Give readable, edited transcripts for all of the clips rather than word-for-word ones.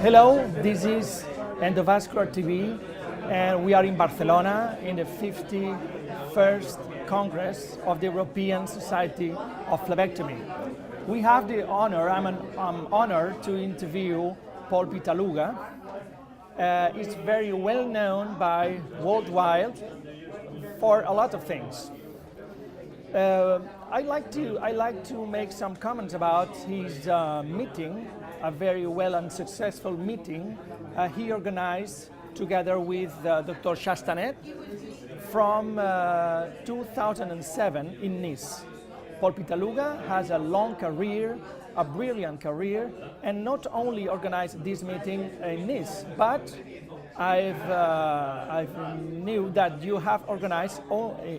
Hello, this is Endovascular TV, and we are in Barcelona in the 51st Congress of the European Society of Phlebectomy. We have the honor, I'm honored to interview Paul Pittaluga. He's very well known by worldwide for a lot of things. I'd like to make some comments about his meeting, a very well and successful meeting he organized together with Dr. Chastanet from 2007 in Nice. Paul Pittaluga has a long career, a brilliant career, and not only organized this meeting in Nice, but I knew that you have organized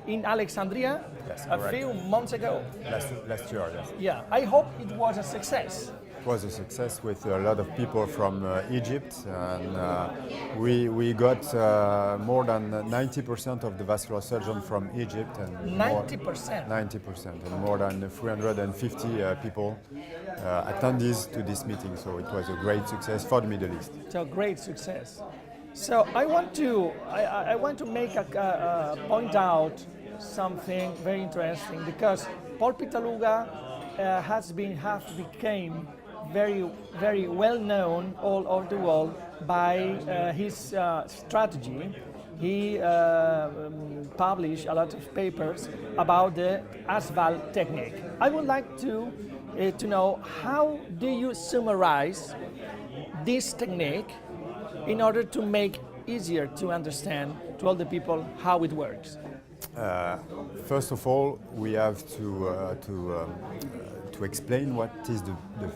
in Alexandria a few months ago. Last year, yes. Yeah, I hope it was a success. It was a success with a lot of people from Egypt, and we got more than 90% of the vascular surgeons from Egypt, and 90%. 90%, and more than 350 people attendees to this meeting. So it was a great success for the Middle East. It's a great success. So I want to make a point out something very interesting, because Paul Pittaluga became very well known all over the world by his strategy. He published a lot of papers about the asphalt technique. I would like to know, how do you summarize this technique in order to make easier to understand to all the people how it works? First of all, we have to explain what is the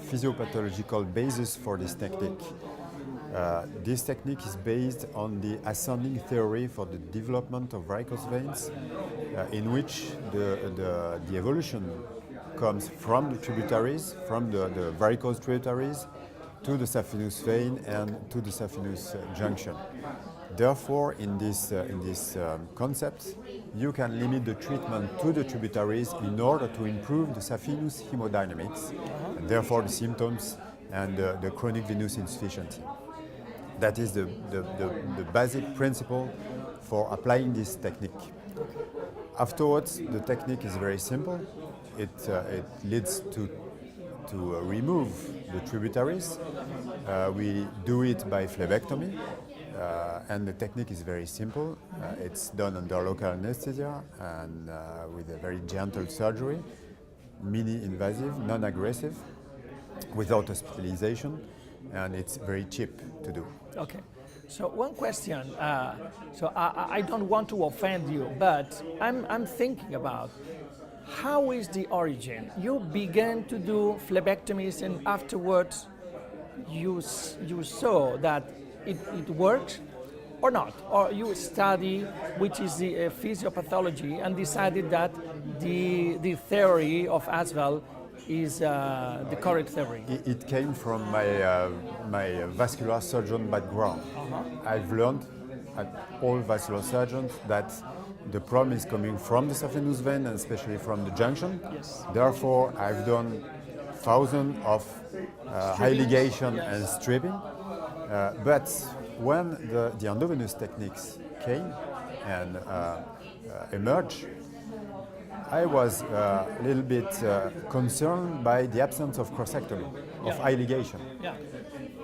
physiopathological basis for this technique. This technique is based on the ascending theory for the development of varicose veins, in which the evolution comes from the tributaries, from the varicose tributaries, to the saphenous vein and to the saphenous junction. Therefore, in this concept, you can limit the treatment to the tributaries in order to improve the saphenous hemodynamics, and therefore the symptoms and the chronic venous insufficiency. That is the basic principle for applying this technique. Afterwards, the technique is very simple. It leads to remove the tributaries. We do it by phlebectomy, and the technique is very simple. It's done under local anesthesia and with a very gentle surgery, mini-invasive, non-aggressive, without hospitalization, and it's very cheap to do. Okay. So one question. So I don't want to offend you, but I'm thinking about, how is the origin? You began to do phlebectomies, and afterwards you saw that it worked or not? Or you study which is the physiopathology and decided that the theory of asphalt is the correct theory? It came from my vascular surgeon background. I've learned at all vascular surgeons that the problem is coming from the saphenous vein, and especially from the junction. Yes. Therefore, I've done thousands of high ligation and stripping. But when the endovenous techniques came and emerged, I was a little bit concerned by the absence of crossectomy, of high ligation. Yeah.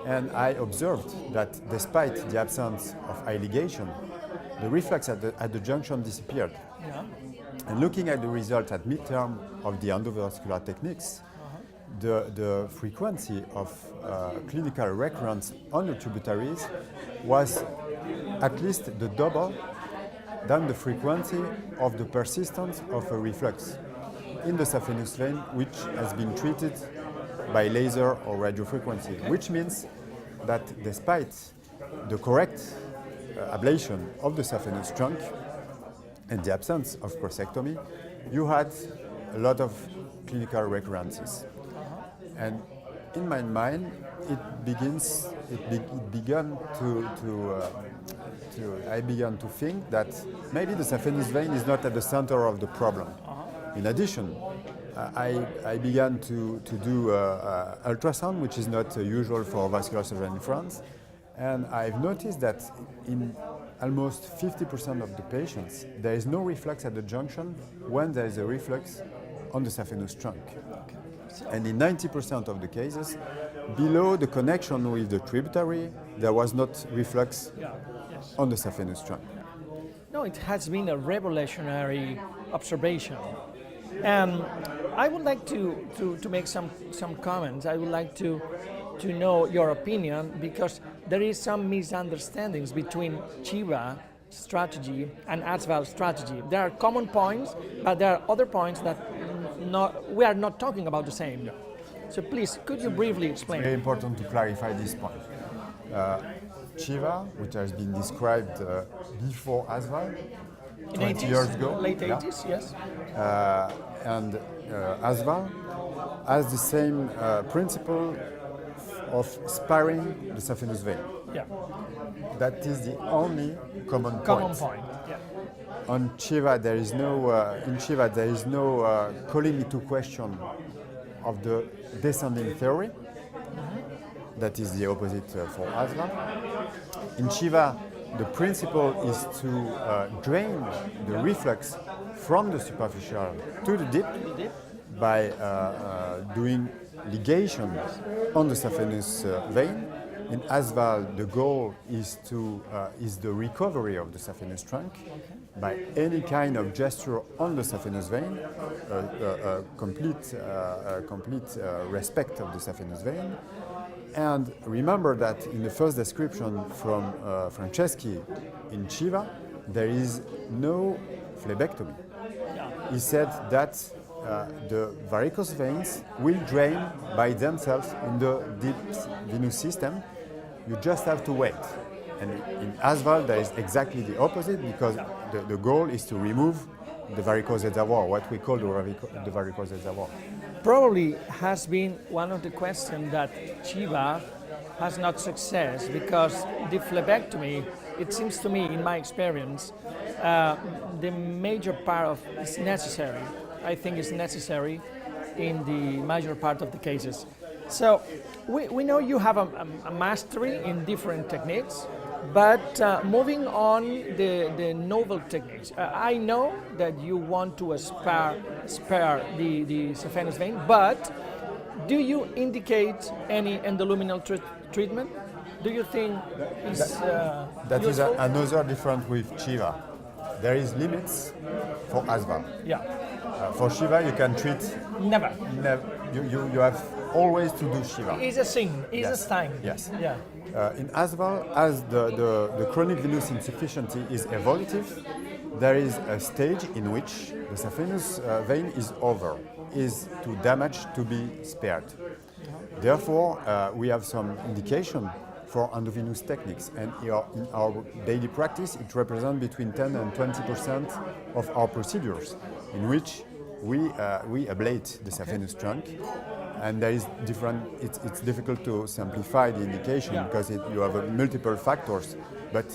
And I observed that despite the absence of high ligation, the reflux at the junction disappeared. Yeah. And looking at the results at midterm of the endovascular techniques, the frequency of clinical recurrence on the tributaries was at least the double than the frequency of the persistence of a reflux in the saphenous vein, which has been treated by laser or radiofrequency, which means that despite the correct ablation of the saphenous trunk and the absence of prostatectomy, you had a lot of clinical recurrences. And in my mind, I began to think that maybe the saphenous vein is not at the center of the problem. In addition, I began to do ultrasound, which is not usual for vascular surgeon in France. And I've noticed that in almost 50% of the patients, there is no reflux at the junction when there is a reflux on the saphenous trunk. And in 90% of the cases, below the connection with the tributary, there was not reflux on the saphenous trunk. No, it has been a revolutionary observation. And I would like to make some comments. I would like to know your opinion, because there is some misunderstandings between Chiva strategy and ASVAL strategy. There are common points, but there are other points that we are not talking about the same. So please, could you briefly explain? It's very important to clarify this point. Chiva, which has been described before ASVAL, 20 years ago. Late 80s, yes. And ASVAL has the same principle of sparing the saphenous vein. Yeah. That is the only common Common point. Yeah. On Chiva, there is no in Chiva there is no calling into question of the descending theory. That is the opposite for ASVAL. In Chiva, the principle is to drain the reflux from the superficial to the deep by doing ligation on the saphenous vein. In ASVAL, the goal is the recovery of the saphenous trunk by any kind of gesture on the saphenous vein, complete respect of the saphenous vein. And remember that in the first description from Franceschi in Chiva, there is no phlebectomy. He said that the varicose veins will drain by themselves in the deep venous system. You just have to wait. And in ASVAL, there is exactly the opposite, because the goal is to remove the varicose reservoir, what we call the varicose reservoir. Probably has been one of the questions that Chiva has not success, because the phlebectomy, it seems to me, in my experience, the major part of is necessary. I think it's necessary in the major part of the cases. So we know you have a mastery in different techniques, but moving on the novel techniques, I know that you want to spare the saphenous vein, but do you indicate any endoluminal treatment? Do you think that is another difference with Chiva? There is limits for ASVAL. Yeah. For Chiva, you can treat. Never. You have always to do Chiva. It's a thing. It's a time. Yes. Yeah. In ASVAL, as the chronic venous insufficiency is evolutive, there is a stage in which the saphenous vein is over, is too damaged to be spared. Therefore, we have some indication for endovenous techniques, and in our daily practice, it represents between 10 and 20% of our procedures, in which we ablate the saphenous trunk. And there is different. It's difficult to simplify the indication because you have multiple factors. But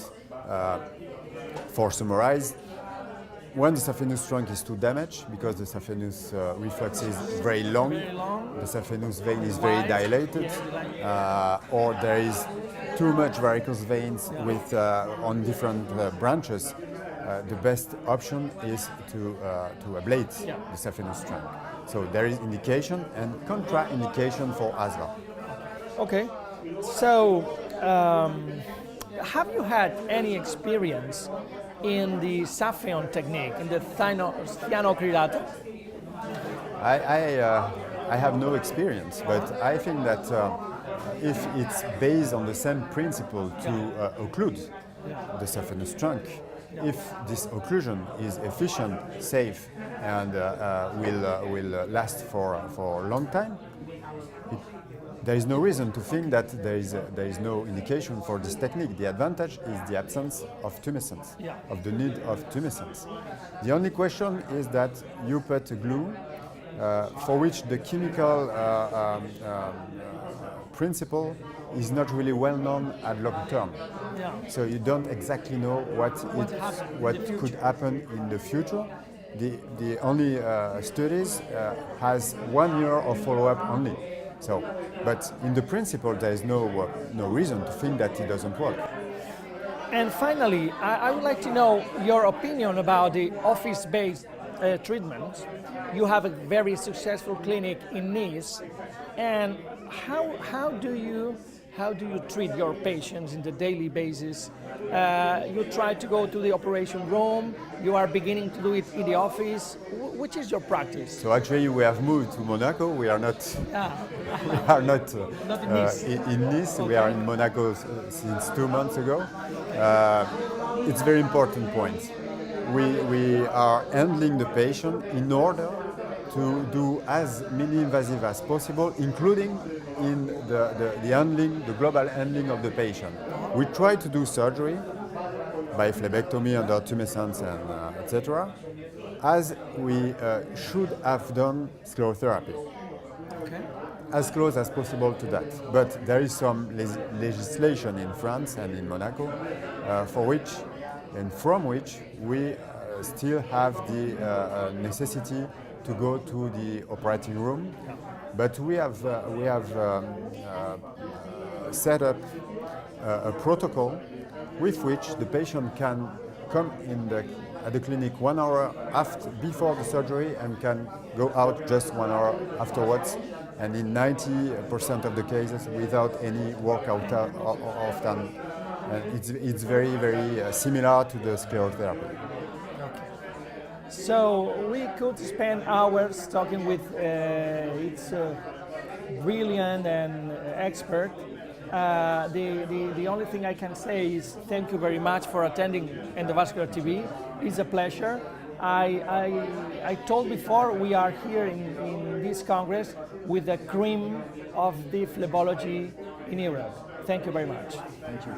for summarize, when the saphenous trunk is too damaged, because the saphenous reflux is very long, the saphenous vein is very dilated, or there is too much varicose veins with on different branches, the best option is to ablate the saphenous trunk. So there is indication and contraindication for ASVAL. Okay. So have you had any experience in the Saphion technique, in the cyanocrilato? I have no experience, but I think that if it's based on the same principle to occlude the saphenous trunk, if this occlusion is efficient, safe, and will last for a long time, there is no reason to think that there is no indication for this technique. The advantage is the absence of tumescence, of the need of tumescence. The only question is that you put a glue for which the chemical principle is not really well known at long term. So you don't exactly know what could happen in the future. the only studies has 1 year of follow-up only. So, but in the principle, there is no reason to think that it doesn't work. And finally, I would like to know your opinion about the office-based treatment. You have a very successful clinic in Nice, and how do you treat your patients in the daily basis? You try to go to the operation room. You are beginning to do it in the office. Which is your practice? So actually, we have moved to Monaco. We are not. We are not in Nice. In Nice. Okay. We are in Monaco since 2 months ago. It's very important point. We are handling the patient in order to do as mini invasive as possible, including in the handling, the global handling of the patient. We try to do surgery by phlebectomy under tumescence and etc., as we should have done sclerotherapy. Okay. As close as possible to that. But there is some legislation in France and in Monaco for which and from which we still have the necessity to go to the operating room. But we have set up a protocol with which the patient can come at the clinic 1 hour before the surgery and can go out just 1 hour afterwards, and in 90% of the cases without any workout of time. It's very, very similar to the sclerotherapy. So we could spend hours talking with its brilliant and expert. The only thing I can say is thank you very much for attending Endovascular TV. It's a pleasure. I told before we are here in this Congress with the cream of the phlebology in Europe. Thank you very much. Thank you.